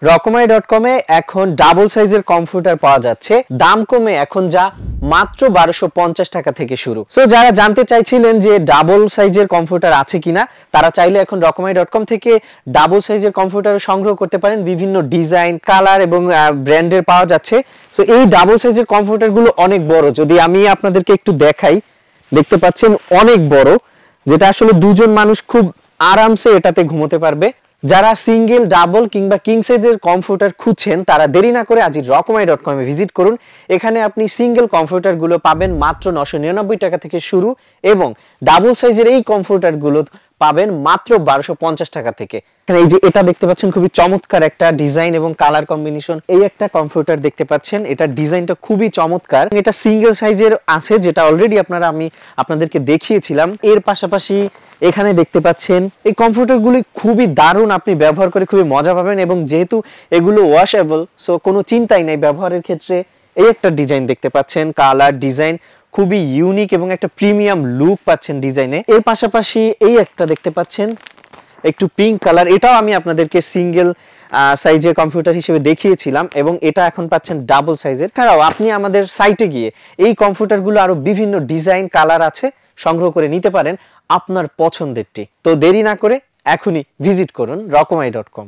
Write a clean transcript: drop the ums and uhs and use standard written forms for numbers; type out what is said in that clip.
রকমাই.com এ এখন ডাবল সাইজের কম্পিউটার পাওয়া যাচ্ছে, দাম কমে এখন যা মাত্র 1250 টাকা থেকে শুরু। সো যারা জানতে চাইছিলেন যে ডাবল সাইজের কম্পিউটার আছে কিনা, তারা চাইলে এখন রকমাই.com থেকে ডাবল সাইজের কম্পিউটার সংগ্রহ করতে পারেন। বিভিন্ন ডিজাইন, কালার এবং ব্র্যান্ডের পাওয়া যাচ্ছে। সো এই ডাবল সাইজের কম্পিউটারগুলো অনেক বড়, যদি আমি আপনাদেরকে একটু দেখাই, দেখতে পাচ্ছেন অনেক বড়, যেটা আসলে দুজন মানুষ খুব আরামসে এটাতে ঘুমোতে পারবে। যারা সিঙ্গেল, ডাবল কিংবা কিং সাইজের কম্পিউটার খুঁজছেন, তারা দেরি না করে আজই রকমাই.com এ ভিজিট করুন। এখানে আপনি সিঙ্গেল কম্পিউটারগুলো পাবেন মাত্র 999 টাকা থেকে শুরু, এবং ডাবল সাইজের এই কম্পিউটারগুলো পাবেন মাত্র 1250 টাকা থেকে। এখানে এই যে এটা দেখতে পাচ্ছেন, খুবই চমৎকার একটা ডিজাইন এবং কালার কম্বিনেশন। এই একটা কম্পিউটার দেখতে পাচ্ছেন, এটার ডিজাইনটা খুবই চমৎকার। এটা সিঙ্গেল সাইজের আছে, যেটা অলরেডি আমি আপনাদেরকে দেখিয়েছিলাম। এর পাশাপাশি এখানে দেখতে পাচ্ছেন এই কম্পিউটারগুলি খুবই দারুণ, আপনি ব্যবহার করে খুবই মজা পাবেন, এবং যেহেতু এগুলো ওয়াশেবল, সো কোনো চিন্তাই নাই ব্যবহারের ক্ষেত্রে। এই একটা ডিজাইন দেখতে পাচ্ছেন, কালার ডিজাইন খুবই ইউনিক এবং একটা প্রিমিয়াম লুক পাচ্ছেন ডিজাইনে। এর পাশাপাশি এই একটা দেখতে পাচ্ছেন, একটু পিঙ্ক কালার, এটাও আমি আপনাদেরকে সিঙ্গেল সাইজের কম্পিউটার হিসেবে দেখিয়েছিলাম, এবং এটা এখন পাচ্ছেন ডাবল সাইজের। এছাড়াও আপনি আমাদের সাইটে গিয়ে এই কম্পিউটারগুলো আরো বিভিন্ন ডিজাইন, কালার আছে, সংগ্রহ করে নিতে পারেন আপনার পছন্দেরটি। তো দেরি না করে এখনই ভিজিট করুন রকমাই.com।